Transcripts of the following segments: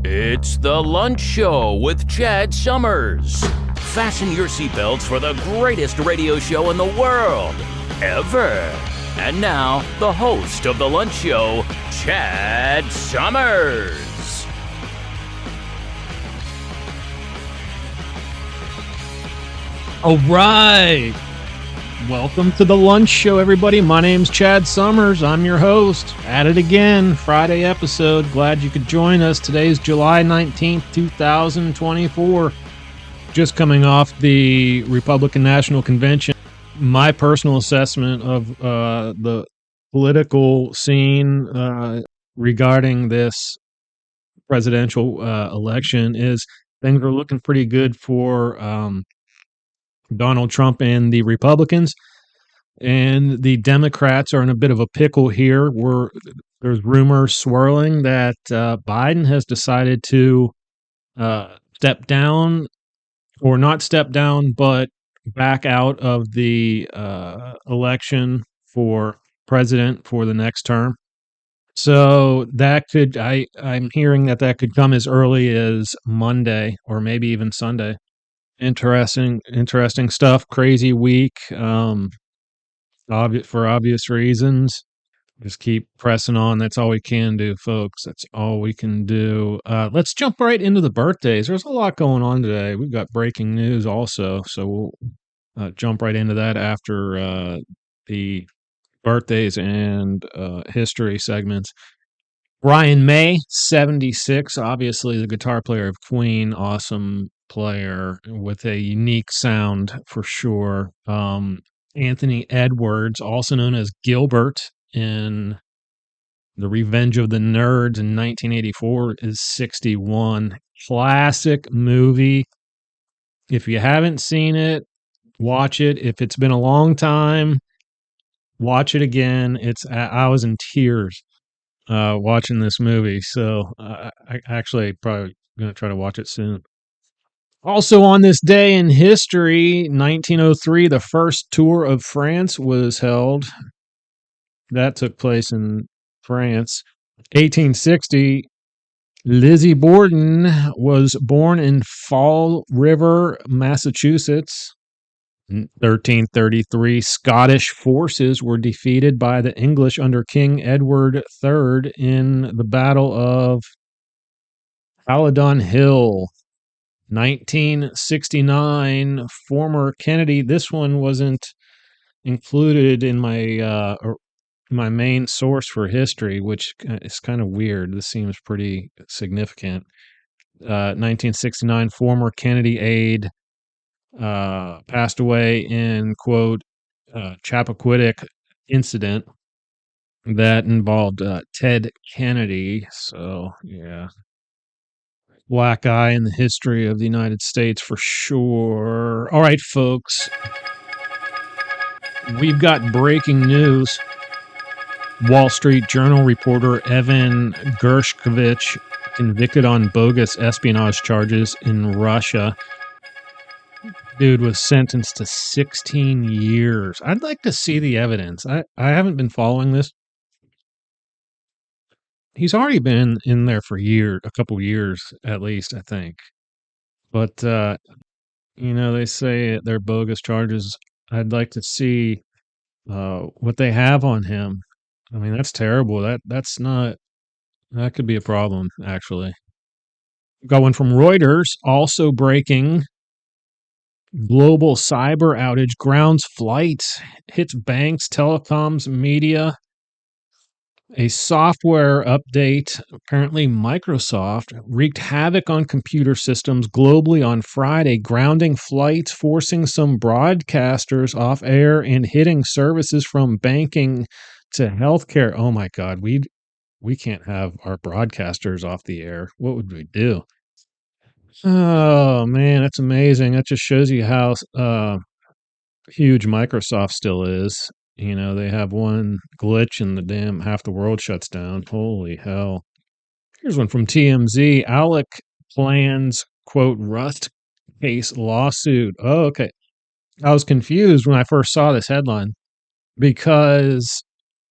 It's the Lunch Show with Chad Summers. Fasten your seatbelts for the greatest radio show in the world, ever. And now, the host of the Lunch Show, Chad Summers. All right. Welcome to the Lunch Show, everybody. My name's Chad Summers. I'm your host. At it again, Friday episode. Glad you could join us. Today's July 19th, 2024. Just coming off the Republican National Convention. My personal assessment of the political scene regarding this presidential election is things are looking pretty good for Donald Trump and the Republicans, and the Democrats are in a bit of a pickle here. There's rumors swirling that Biden has decided to step down, or not step down, but back out of the election for president for the next term. So that could, I'm hearing that could come as early as Monday or maybe even Sunday. Interesting stuff. Crazy week, for obvious reasons. Just keep pressing on. That's all we can do, folks. That's all we can do. Let's jump right into the birthdays. There's a lot going on today. We've got breaking news also, so we'll jump right into that after the birthdays and history segments. Brian May, 76, obviously the guitar player of Queen, awesome player with a unique sound for sure. Anthony Edwards, also known as Gilbert in The Revenge of the Nerds in 1984, is 61. Classic movie. If you haven't seen it, watch it. If it's been a long time, watch it again. I was in tears watching this movie, so I actually probably going to try to watch it soon. Also on this day in history, 1903, the first tour of France was held. That took place in France. 1860, Lizzie Borden was born in Fall River, Massachusetts. 1333, Scottish forces were defeated by the English under King Edward III in the Battle of Caledon Hill. 1969, former Kennedy. This one wasn't included in my main source for history, which is kind of weird. This seems pretty significant. 1969, former Kennedy aide passed away in, quote, Chappaquiddick incident that involved Ted Kennedy. So, yeah. Black eye in the history of the United States for sure. All right, folks. We've got breaking news. Wall Street Journal reporter Evan Gershkovich convicted on bogus espionage charges in Russia. Dude was sentenced to 16 years. I'd like to see the evidence. I haven't been following this. He's already been in there for a couple years at least, I think. But, they say they're bogus charges. I'd like to see what they have on him. I mean, that's terrible. That could be a problem, actually. Got one from Reuters, also breaking. Global cyber outage grounds flights, hits banks, telecoms, media. A software update, apparently Microsoft, wreaked havoc on computer systems globally on Friday, grounding flights, forcing some broadcasters off air, and hitting services from banking to healthcare. Oh my God, we can't have our broadcasters off the air. What would we do? Oh man, that's amazing. That just shows you how huge Microsoft still is. They have one glitch and half the world shuts down. Holy hell. Here's one from TMZ. ALEC plans, quote, Rust case lawsuit. Oh, okay. I was confused when I first saw this headline because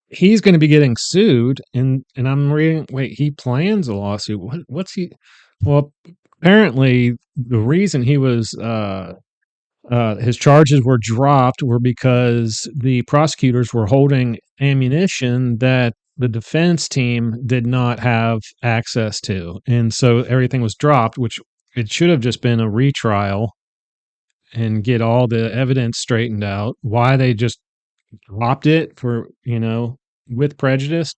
he's going to be getting sued, and I'm reading. Wait, he plans a lawsuit. What's he? Well, apparently the reason he was his charges were dropped were because the prosecutors were holding ammunition that the defense team did not have access to, and so everything was dropped. Which it should have just been a retrial and get all the evidence straightened out. Why they just dropped it for, with prejudice.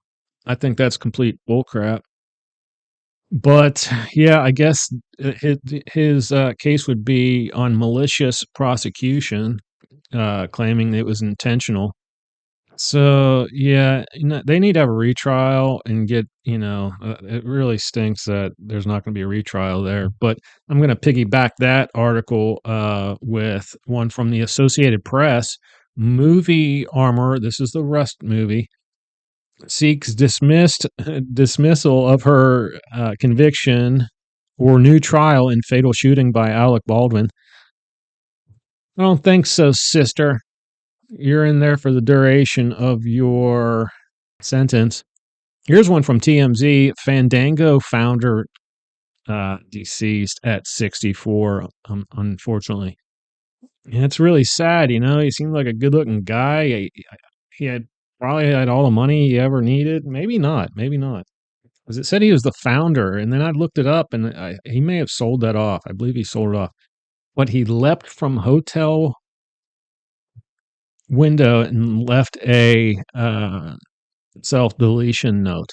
I think that's complete bullcrap. But yeah, I guess his case would be on malicious prosecution, claiming it was intentional. So yeah, they need to have a retrial and get, it really stinks that there's not going to be a retrial there. But I'm going to piggyback that article with one from the Associated Press. Movie Armor, this is the Rust movie, seeks dismissal of her conviction or new trial in fatal shooting by Alec Baldwin. I don't think so, sister. You're in there for the duration of your sentence. Here's one from TMZ. Fandango founder deceased at 64, unfortunately. And it's really sad, He seemed like a good-looking guy. He had probably had all the money he ever needed. Maybe not. Maybe not. Because it said he was the founder, and then I looked it up, and he may have sold that off. I believe he sold it off. But he leapt from hotel window and left a self-deletion note.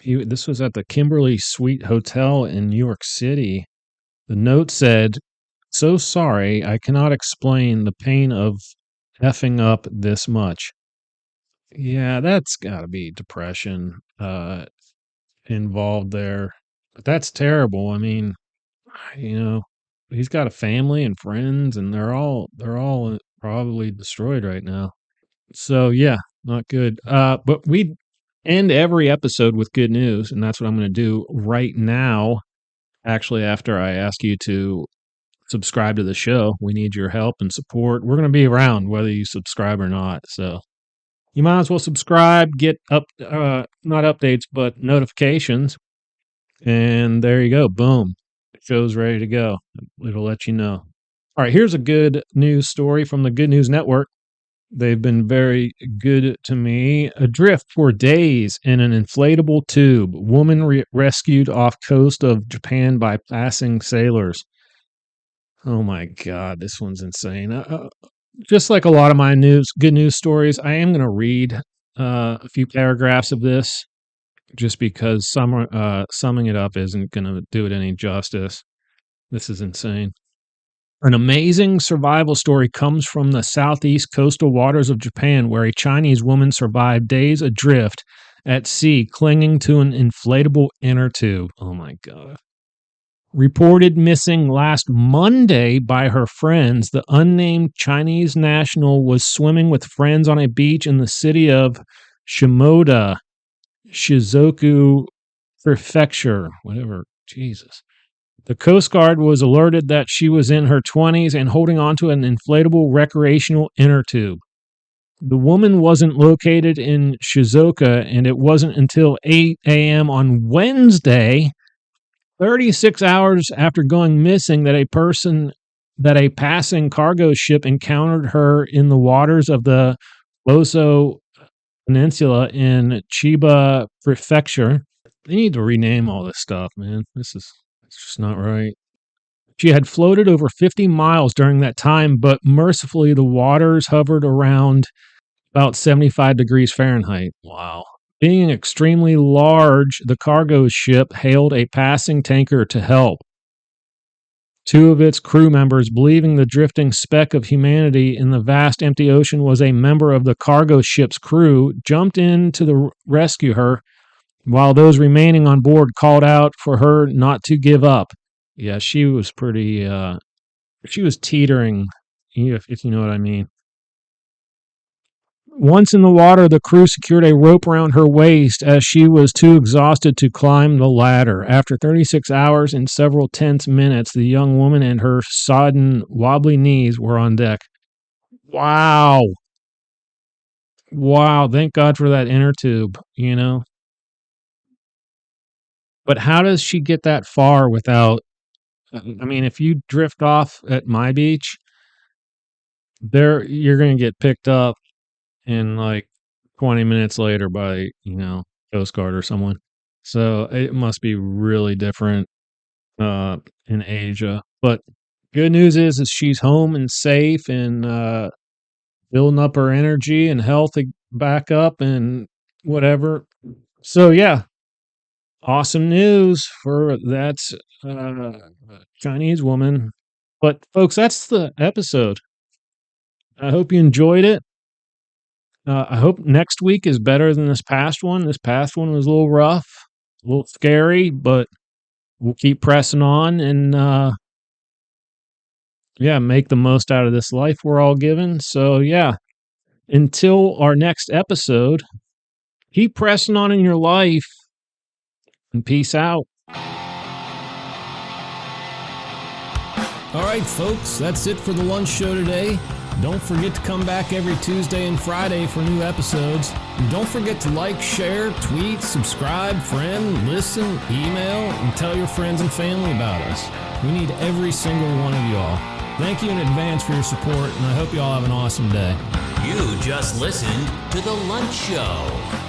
This was at the Kimberly Suite Hotel in New York City. The note said, "So sorry, I cannot explain the pain of effing up this much." Yeah, that's got to be depression involved there. But that's terrible. I mean, you know, he's got a family and friends, and they're all probably destroyed right now. So yeah, not good. But we end every episode with good news, and that's what I'm going to do right now. Actually, after I ask you to subscribe to the show, we need your help and support. We're going to be around whether you subscribe or not. So you might as well subscribe, get not updates, but notifications. And there you go. Boom. The show's ready to go. It'll let you know. All right, here's a good news story from the Good News Network. They've been very good to me. Adrift for days in an inflatable tube. Woman rescued off coast of Japan by passing sailors. Oh my God, this one's insane. Just like a lot of my good news stories, I am going to read a few paragraphs of this just because summing it up isn't going to do it any justice. This is insane. An amazing survival story comes from the southeast coastal waters of Japan, where a Chinese woman survived days adrift at sea, clinging to an inflatable inner tube. Oh my God. Reported missing last Monday by her friends, the unnamed Chinese national was swimming with friends on a beach in the city of Shimoda, Shizuoka Prefecture. Whatever. Jesus. The Coast Guard was alerted that she was in her 20s and holding onto an inflatable recreational inner tube. The woman wasn't located in Shizuoka, and it wasn't until 8 a.m. on Wednesday, 36 hours after going missing, that a passing cargo ship encountered her in the waters of the Oso Peninsula in Chiba Prefecture. They need to rename all this stuff, man. It's just not right. She had floated over 50 miles during that time, but mercifully the waters hovered around about 75 degrees Fahrenheit. Wow. Being extremely large, the cargo ship hailed a passing tanker to help. Two of its crew members, believing the drifting speck of humanity in the vast empty ocean was a member of the cargo ship's crew, jumped in to rescue her, while those remaining on board called out for her not to give up. Yeah, she was pretty, she was teetering, if you know what I mean. Once in the water, the crew secured a rope around her waist as she was too exhausted to climb the ladder. After 36 hours and several tense minutes, the young woman and her sodden, wobbly knees were on deck. Wow. wow, thank God for that inner tube, you know? But how does she get that far without, I mean, if you drift off at my beach, there you're gonna get picked up in, like, 20 minutes later by, Coast Guard or someone. So, it must be really different, uh, in Asia. But good news is she's home and safe and, building up her energy and health back up and whatever. So, yeah, awesome news for that, Chinese woman. But, folks, that's the episode. I hope you enjoyed it. I hope next week is better than this past one. This past one was a little rough, a little scary, but we'll keep pressing on and, yeah, make the most out of this life we're all given. So, yeah, until our next episode, keep pressing on in your life and peace out. All right, folks, that's it for the lunch show today. Don't forget to come back every Tuesday and Friday for new episodes. And don't forget to like, share, tweet, subscribe, friend, listen, email, and tell your friends and family about us. We need every single one of y'all. Thank you in advance for your support, and I hope you all have an awesome day. You just listened to The Lunch Show.